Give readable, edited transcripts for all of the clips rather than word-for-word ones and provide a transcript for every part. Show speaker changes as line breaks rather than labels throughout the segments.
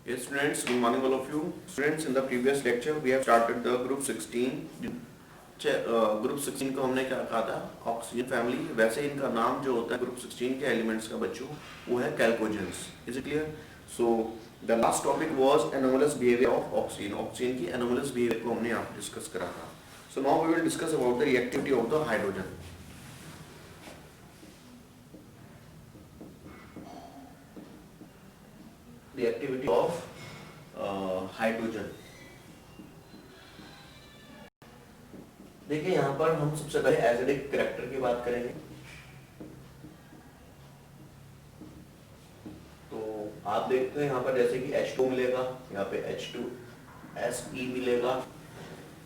Yes, students, good morning all of you. Students, in the previous lecture we have started the group 16. Group 16 को हमने क्या कहा था, oxygen family. वैसे इनका नाम जो होता है ग्रुप 16 के एलिमेंट्स का बच्चों, वो है chalcogens. Is it clear? So the last topic was anomalous behaviour of oxygen. Oxygen की एनोमलस बिहेवियर को हमने यहाँ डिस्कस करा था. So now we will discuss about the reactivity of the hydrogen. Reactivity of hydrogen. देखिए यहाँ पर हम सबसे पहले एसिडिक कैरेक्टर की बात करेंगे. तो आप देखते हैं यहाँ पर जैसे कि H2 मिलेगा, यहाँ पे H2SE मिलेगा,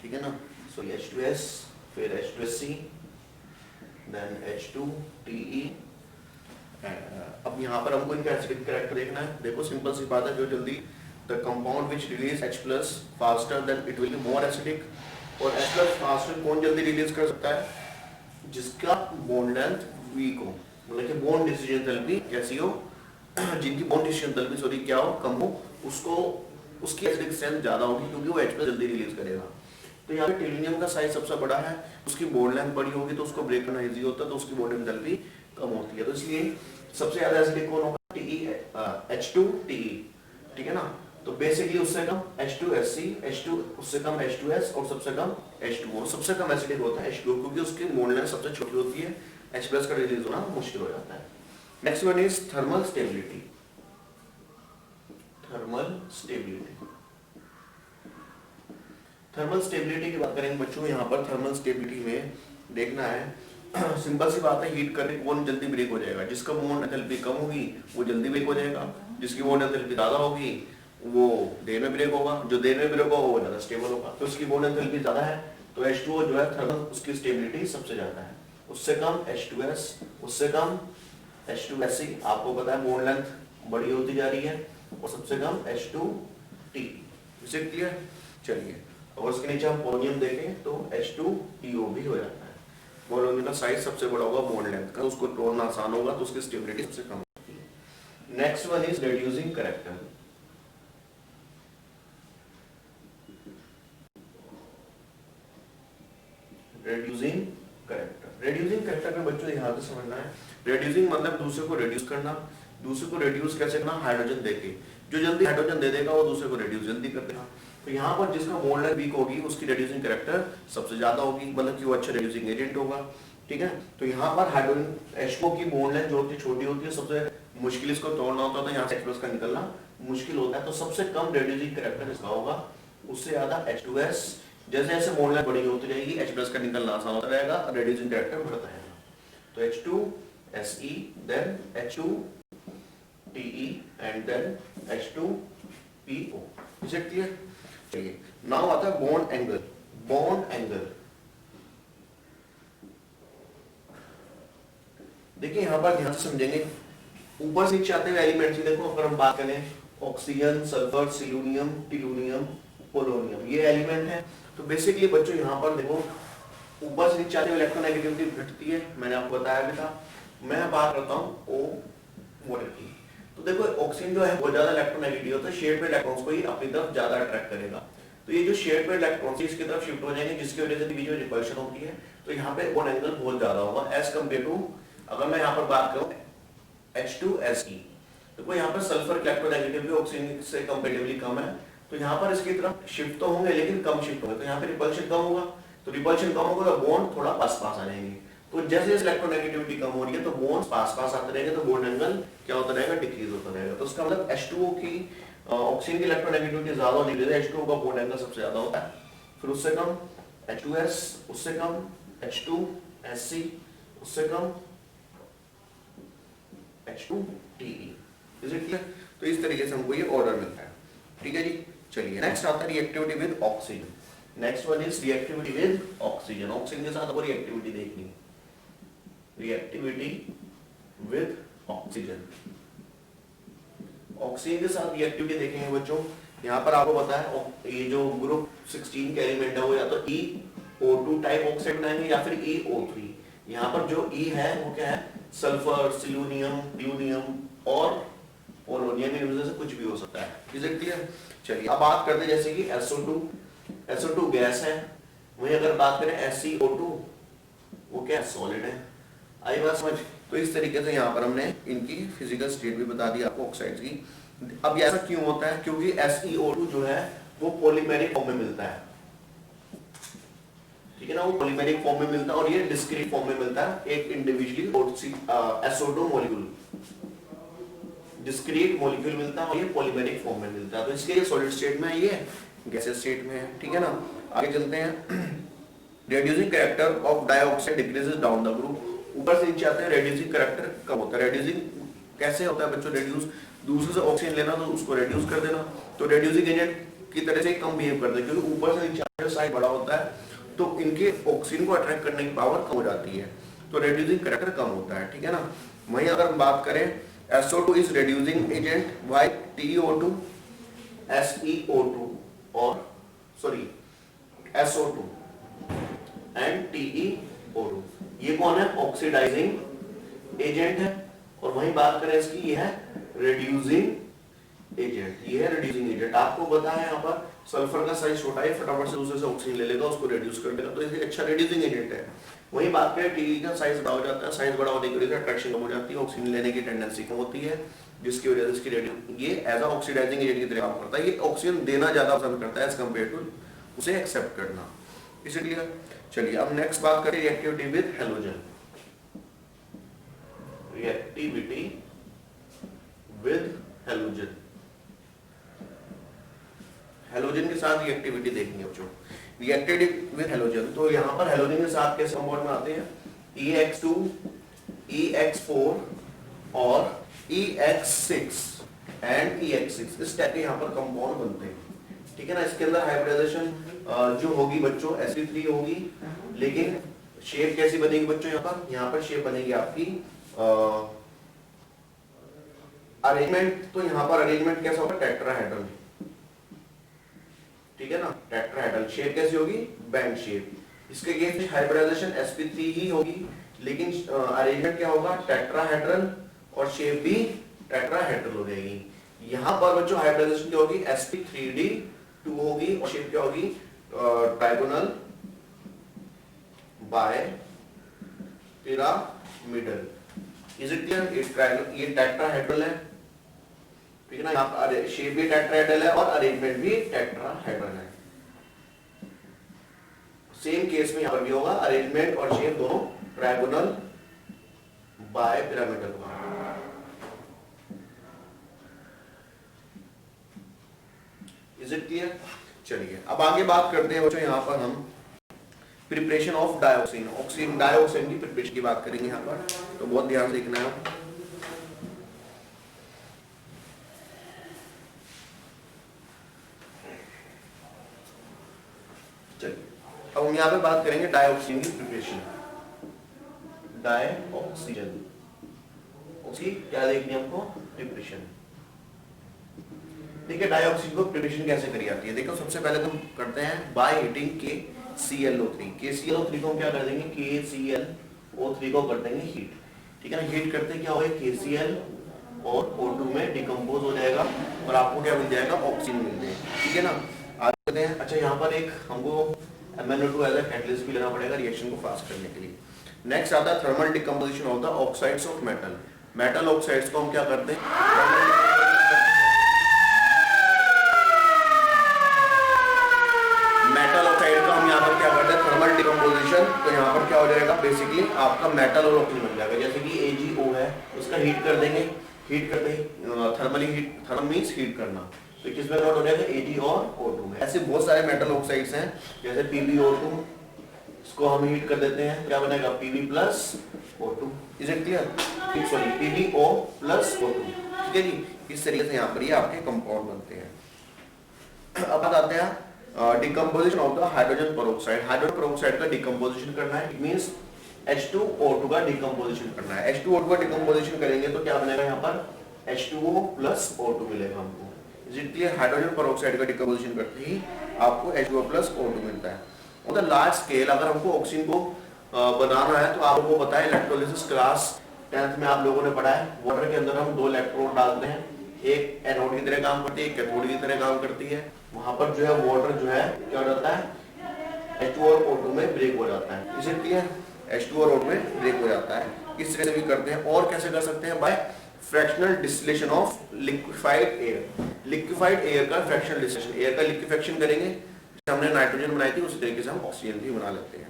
ठीक है ना. सो H2S, फिर H2SC, देन H2TE. अब यहाँ पर हमको इनका एसिडिक कैरेक्टर देखना है. देखो सिंपल सी बात है, जो जल्दी the compound which release H+ faster than it will be more acidic. और H+ फास्टर कौन जल्दी रिलीज कर सकता है? जिसका बॉन्ड लेंथ वीक हो, मतलब कि बॉन्ड डिसीजन एंथैल्पी कैसी हो, जिनकी बॉन्ड डिसीजन एंथैल्पी सॉरी क्या हो, कम हो, उसको उसकी एसिडिक स्ट्रेंथ ज्यादा होगी क्योंकि वो H+ जल्दी रिलीज करेगा. तो यहाँ पे टेलुनियम का साइज सबसे बड़ा है, उसकी बॉन्ड लेंथ बड़ी होगी तो उसको ब्रेक करना इजी होता है, तो उसकी बॉन्ड एंथैल्पी कम होती है. तो इसलिए सबसे ज्यादा एसिडिक कौन होगा? H2TE, ठीक है ना. तो बेसिकली उससे कम H2SC, H2 उससे कम H2S और सबसे कम H2O. सबसे कम एसिडिक होता है H2O क्योंकि उसकी बॉन्ड लेंथ सबसे छोटी होती है, H+ का रिलीज होना मुश्किल हो जाता है. Next one is thermal stability. Thermal stability. Thermal stability की बात करेंगे बच्चों. यहाँ पर थर्मल स्टेबिलिटी में देखना है, सिंपल सी बात है, हीट करने बॉन्ड जल्दी ब्रेक हो जाएगा. जिसका बॉन्ड एंथैल्पी कम होगी वो जल्दी ब्रेक हो जाएगा, जिसकी बॉन्ड एंथैल्पी ज्यादा होगी वो देर में ब्रेक होगा, जो देर में ब्रेक होगा वो ज्यादा स्टेबल होगा. तो उसकी बॉन्ड एंथैल्पी ज्यादा है तो H2O जो है थर्मल, उसकी स्टेबिलिटी सबसे ज्यादा है. उससे कम H2S, उससे कम H2SC. आपको पता है बॉन्ड लेंथ बड़ी होती जा रही है. और सबसे कम H2T. इसे क्लियर? चलिए, और उसके नीचे हम पोलोनियम देखें तो H2PO भी हो जाता है. पोलोनियम का साइज सबसे बड़ा होगा बॉन्ड लेंथ का, उसको तोड़ना आसान होगा तो उसकी स्टेबिलिटी सबसे कम होती है. Next one is reducing character. Reducing character. Reducing character में बच्चों यहाँ से समझना है, रिड्यूसिंग मतलब दूसरे को रिड्यूस करना. दूसरे को रिड्यूस कैसे करना? हाइड्रोजन देके. जो जल्दी हाइड्रोजन दे देगा वो दूसरे को रिड्यूस जल्दी कर देगा. तो यहाँ पर जिसका बॉन्ड लेंथ वीक होगी उसकी रिड्यूसिंग कैरेक्टर सबसे ज्यादा होगी, मतलब कि वो अच्छा रिड्यूसिंग एजेंट होगा, ठीक है. तो यहाँ पर हाइड्रोजन H2O की बॉन्ड लेंथ जो होती है छोटी होती है, सबसे मुश्किल इसको तोड़ना होता है, तो यहाँ से H+ का निकलना मुश्किल होता है. तो सबसे कम रिड्यूसिंग कैरेक्टर इसका होगा. उससे ज्यादा H2S. जैसे जैसे बॉन्ड लेंथ बड़ी होती रहेगी H+ का निकलना आसान होता रहेगा, रिड्यूसिंग कैरेक्टर बढ़ता रहेगा. तो H2SE, then H2TE and then H2PO. Is it clear? चलिए, नाउ आता है बॉन्ड एंगल. बॉन्ड एंगल देखिए यहाँ पर ध्यान से समझेंगे. ऊपर से नीचे आते हुए एलिमेंट्स की देखो, अगर हम बात करें ऑक्सीजन, सल्फर, सिलूनियम, टिलूनियम, पोलोनियम, ये एलिमेंट है. तो बेसिकली बच्चों यहाँ पर देखो ऊपर से नीचे आते हुए इलेक्ट्रोनेगेटिविटी घटती है, मैंने आपको बताया भी था. मैं बात करता हूँ O मॉडल की. तो देखो ऑक्सीजन जो है वो ज्यादा इलेक्ट्रोनेगेटिव होता है, शेड पे इलेक्ट्रॉन्स को ही अपनी तरफ ज्यादा अट्रैक्ट करेगा. तो ये जो शेड पे इलेक्ट्रॉन्स इसकी तरफ शिफ्ट हो जाएंगे, जिसकी वजह से बीच में रिपल्शन होती है. तो यहाँ पे बॉन्ड एंगल बहुत ज्यादा होगा एज कम्पेयर टू, अगर मैं यहाँ पर बात करूँ H2SE. तो यहाँ पर सल्फर इलेक्ट्रोनेगेटिव ऑक्सीजन से कंपेरेटिवली कम है, तो यहाँ पर इसकी तरफ शिफ्ट तो होंगे लेकिन कम शिफ्ट होंगे. तो यहाँ पे रिपल्शन कम होगा, तो रिपल्शन कम होगा तो बॉन्ड थोड़ा पास पास आ जाएंगे. तो जैसे जैसे इलेक्ट्रोनेगेटिविटी कम हो रही है तो बॉन्ड पास पास आते रहेंगे, तो बॉन्ड एंगल क्या होता रहेगा? डिक्रीज होता रहेगा. तो उसका मतलब H2O की ऑक्सीजन की इलेक्ट्रोनेगेटिविटी ज्यादा होने की वजह से H2O का बॉन्ड एंगल सबसे ज्यादा होता है. फिर उससे कम H2S, उससे कम H2SC, उससे कम H2TE. Is it clear? तो इस तरीके से हमको ये ऑर्डर मिलता है, ठीक है जी. चलिए, नेक्स्ट आता है reactivity with oxygen. Next one is reactivity with oxygen. Oxygen के साथ आपको रिएक्टिविटी देखनी है. Reactivity with oxygen. ऑक्सीजन के साथ रिएक्टिविटी देखेंगे बच्चों. यहाँ पर आपको पता है ये जो ग्रुप 16 के एलिमेंट है वो या तो EO2 टाइप ऑक्साइड बनाएंगे या फिर EO3. यहाँ पर जो E है वो क्या है? सल्फर, सिलूनियम, टिलूनियम और पोलोनियम, इनमें से कुछ भी हो सकता है। Is it clear? चलिए अब बात करते हैं जैसे कि SO2 गैस है, वहीं अगर बात करें SeO2 वो क्या सॉलिड है। आई बात समझ? तो इस तरीके से यहाँ पर हमने इनकी फिजिकल स्टेट भी बता दी आपको ऑक्साइड्स की। अब ऐसा क्यों होता है? क्योंकि SeO2 जो है वो पॉलीमेरिक फॉर्म में मिलता है, ठीक है ना, वो पॉलीमेरिक फॉर्म में मिलता है और ये डिस्क्रीट फॉर्म में मिलता है, एक individually SO2 molecule discrete molecule मिलता है और ये पॉलीमेरिक फॉर्म में मिलता है। तो इसके लिए सॉलिड स्टेट में है, ये गैसेस स्टेट में है, ठीक है ना। आगे चलते हैं। Reducing character of dioxide decreases down the group. ऊपर से नीचे आते हैं, रेड्यूसिंग कैरेक्टर कम होता है। रेड्यूसिंग कैसे होता है बच्चों? रेड्यूस दूसरे से ऑक्सीजन लेना तो उसको रेड्यूस कर देना, तो रेड्यूसिंग एजेंट की तरह से कम बिहेव करते हैं, क्योंकि ऊपर से नीचे साइज बड़ा होता है तो इनके ऑक्सीजन को अट्रैक्ट करने की पावर कम हो जाती है, तो रेड्यूसिंग कैरेक्टर कम होता है, ठीक है ना। वहीं अगर हम बात करें SO2 is reducing agent, Y TeO2 SeO2 और सॉरी SO2 एंड TeO2 ये कौन है? ऑक्सीडाइजिंग एजेंट है। और वहीं बात करें इसकी, ये है रिड्यूसिंग एजेंट, ये है रिड्यूसिंग एजेंट। आपको पता है यहाँ पर सल्फर का साइज छोटा है, फटाफट से दूसरे से ऑक्सीजन ले लेगा, उसको रिड्यूस कर देगा, तो ये अच्छा रिड्यूसिंग एजेंट है। वहीं बात करें Te का साइज बड़ा हो जाता है, साइज बड़ा होने की वजह से अट्रैक्शन कम हो जाती है, ऑक्सीजन लेने की टेंडेंसी कम होती है, जिसकी वजह से इसकी ये एज अ ऑक्सीडाइजिंग एजेंट की तरह काम करता है। ये ऑक्सीजन देना ज्यादा पसंद करता है एज कम्पेयर टू उसे एक्सेप्ट करना। इसलिए चलिए अब नेक्स्ट बात करें reactivity with halogen. Reactivity with halogen, halogen के साथ रिएक्टिविटी देखनी है बच्चों। रिएक्टेड विद हैलोजन, तो यहाँ पर हैलोजन के साथ कैसे कंपाउंड में आते हैं? EX2, EX4 और EX6 एंड EX6 इस टाइप के यहाँ पर कंपाउंड बनते हैं, ठीक है ना। इसके अंदर हाइब्रिडाइजेशन जो होगी बच्चों sp3 होगी, लेकिन शेप कैसी बनेगी बच्चों? यहाँ पर शेप बनेगी आपकी अरेंजमेंट, तो यहाँ पर अरेंजमेंट कैसा होगा? टेट्राहेड्रल, ठीक है ना, टेट्राहेड्रल। शेप कैसी होगी? Band shape. इसके अगेंस्ट हाइब्रिडाइजेशन sp3 ही होगी, लेकिन अरेंजमेंट क्या होगा? टेट्राहेड्रल, और शेप भी टेट्राहेड्रल हो जाएगी। यहाँ पर बच्चों हाइब्रिडाइजेशन क्या होगी? sp3d2 होगी, और शेप क्या होगी? Trigonal bipyramidal. Is it clear? ये टेट्राहेड्रल है, ठीक है ना। यहाँ पर शेप भी टेट्राहेड्रल है और अरेंजमेंट भी टेट्राहेड्रल है। सेम केस में यहाँ पर भी होगा, अरेंजमेंट और शेप दोनों ट्रायगोनल बाय पिरामिडल होगा। Is it clear? चलिए अब आगे बात करते हैं बच्चों, यहाँ पर हम preparation of dioxin, oxygen dioxin की प्रिपरेशन की बात करेंगे यहाँ पर, तो बहुत ध्यान से देखना है। चलिए अब हम यहाँ पे बात करेंगे डाइऑक्सिन की प्रिपरेशन। डाइऑक्सीजन उसकी क्या देखनी है हमको? प्रिपरेशन। देखिए डाइऑक्सीजन को प्रिपरेशन कैसे करी जाती है? देखो सबसे पहले तो हम करते हैं बाय हीटिंग KClO3। KClO3 को हम क्या कर देंगे? KClO3 को कर देंगे हीट, ठीक है ना। हीट करते क्या होगा? KCl और O2 में डिकम्पोज हो जाएगा और आपको क्या मिल जाएगा? ऑक्सीजन मिल जाएगा, ठीक है ना। आगे चलते हैं। अच्छा यहाँ पर एक हमको MnO2 एज अ कैटलिस्ट भी लेना पड़ेगा रिएक्शन को फास्ट करने के लिए। नेक्स्ट आता है thermal decomposition of the oxides of metal. Metal oxides को हम क्या करते हैं? मेटल ऑक्साइड का हम यहाँ पर क्या करते हैं? Thermal decomposition. तो यहाँ पर क्या हो जाएगा? बेसिकली आपका मेटल और ऑक्सीजन बन जाएगा। जैसे कि AgO है, उसका हीट कर देंगे, हीट करते ही thermally heat, therm means heat करना, तो किसमें कन्वर्ट हो जाएगा? Ag और O2 में। ऐसे बहुत सारे मेटल ऑक्साइड्स हैं, जैसे PbO2, इसको हम हीट कर देते हैं, क्या बनेगा? Pb plus O2। Is it clear? Sorry PbO plus O2, ठीक है जी। इस तरीके से यहाँ पर ये आपके कंपाउंड बनते हैं। अब बात आते हैं decomposition of the hydrogen peroxide. Hydrogen peroxide का डिकम्पोजिशन करना है, इट मींस H2O2 का डिकम्पोजिशन करना है। H2O2 का डिकम्पोजिशन करेंगे तो क्या बनेगा? यहाँ पर H2O प्लस O2 मिलेगा हमको। Is it clear? Hydrogen peroxide का डिकम्पोजिशन करते ही आपको H2O प्लस O2 मिलता है। ऑन द लार्ज स्केल अगर हमको ऑक्सीजन को बनाना है तो आपको पता है इलेक्ट्रोलिसिस क्लास 10th में आप लोगों ने पढ़ा है, वाटर के अंदर हम 2 इलेक्ट्रोड डालते हैं, एक एनोड की तरह काम करती है, एक कैथोड की तरह काम करती है। वहां पर जो है वाटर जो है क्या हो जाता है, H2 और O2 में ब्रेक हो जाता है। इसे क्लियर, H2 और O2 में ब्रेक हो जाता है। इस तरह से भी करते हैं। और कैसे कर सकते हैं, by fractional distillation of liquefied air. Liquefied air का फ्रैक्शनल डिस्टिलेशन, एयर का लिक्विफेक्शन करेंगे, जैसे हमने नाइट्रोजन बनाई थी उसी तरीके से हम ऑक्सीजन भी बना लेते हैं।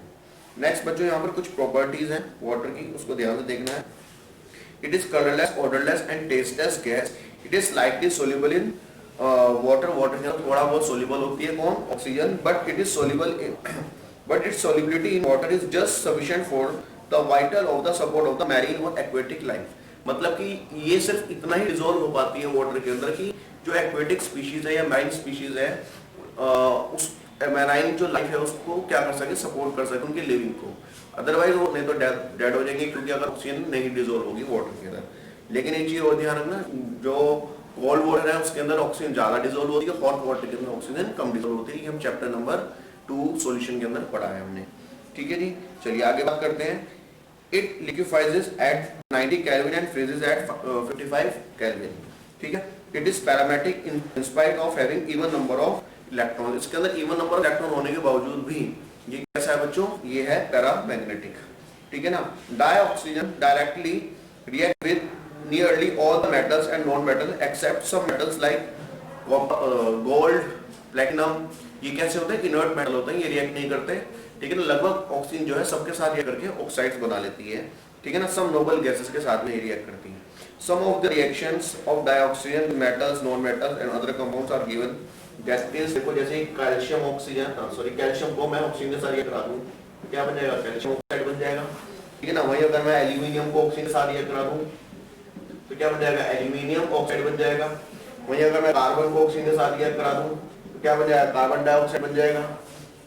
नेक्स्ट बच्चों यहाँ पर कुछ प्रॉपर्टीज हैं वाटर की, उसको ध्यान से देखना है। It is colourless, odourless and tasteless gas. It is slightly soluble in water, water के अंदर थोड़ा बहुत सोल्यूबल होती है कौन, oxygen, but it is soluble in but its solubility in water is just sufficient for the vital of the support of the marine or aquatic life। मतलब कि ये सिर्फ इतना ही डिसॉल्व हो पाती है वाटर के अंदर कि जो एक्वेटिक स्पीशीज है या मैरीन स्पीशीज है उस मैराइन जो लाइफ है उसको क्या कर सके, सपोर्ट कर सके उनकी लिविंग को। अदरवाइज वो नहीं तो डेड हो जाएंगे, क्योंकि अगर ऑक्सीजन नहीं डिसॉल्व होगी वाटर के अंदर। लेकिन एक चीज और ध्यान रखना, जो कोल्ड वाटर है उसके अंदर ऑक्सीजन ज्यादा डिसॉल्व होती है, हॉट वाटर के अंदर ऑक्सीजन कम डिसॉल्व होती है। ये हम चैप्टर नंबर 2 सॉल्यूशन के अंदर पढ़ा है हमने। ठीक है जी, चलिए आगे बात करते हैं। It liquefies at 90 kelvin and freezes at 55 kelvin. ठीक है, it is paramagnetic in spite of having even number of electron. इसके अंदर इवन नंबर ऑफ इलेक्ट्रॉन होने के बावजूद भी ये कैसा है बच्चों, ये है पैरामैग्नेटिक। ठीक है ना। Dioxygen directly react with nearly all the metals and non metals except some metals like gold, platinum. ये कैसे होते हैं, इनर्ट मेटल होते हैं, ये रिएक्ट नहीं करते। ठीक है ना। लगभग ऑक्सीजन जो है सबके साथ ये करके ऑक्साइड्स बना लेती है। ठीक है ना। सम नोबल गैसेस के साथ में ये रिएक्ट करती है। Some of the reactions of dioxygen metals, non metals and other compounds are given. देखो जैसे कैल्शियम ऑक्सीजन, सॉरी कैल्शियम को मैं ऑक्सीजन के साथ रिएक्ट करा दूं, क्या बन जाएगा, कैल्शियम ऑक्साइड बन जाएगा। ठीक है ना। वहीं अगर मैं एल्यूमिनियम को ऑक्सीजन के साथ रिएक्ट करा दूं तो क्या बन जाएगा, एल्यूमिनियम ऑक्साइड बन जाएगा। वहीं अगर मैं कार्बन को ऑक्सीजन के साथ रिएक्ट करा दूं तो क्या बन जाएगा, कार्बन डाइऑक्साइड बन जाएगा।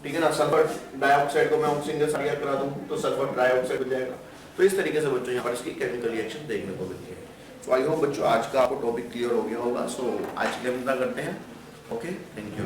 ठीक है ना। सल्फर डाइऑक्साइड को मैं ऑक्सीजन के साथ रिएक्ट करा दूं तो सल्फर डाइऑक्साइड बन जाएगा। तो इस तरीके से बच्चों यहाँ पर इसकी केमिकल रिएक्शन देखने को मिलती है। तो आई होप बच्चों आज का आपको टॉपिक क्लियर हो गया होगा। सो आज के लिए हम करते हैं। Okay, thank you.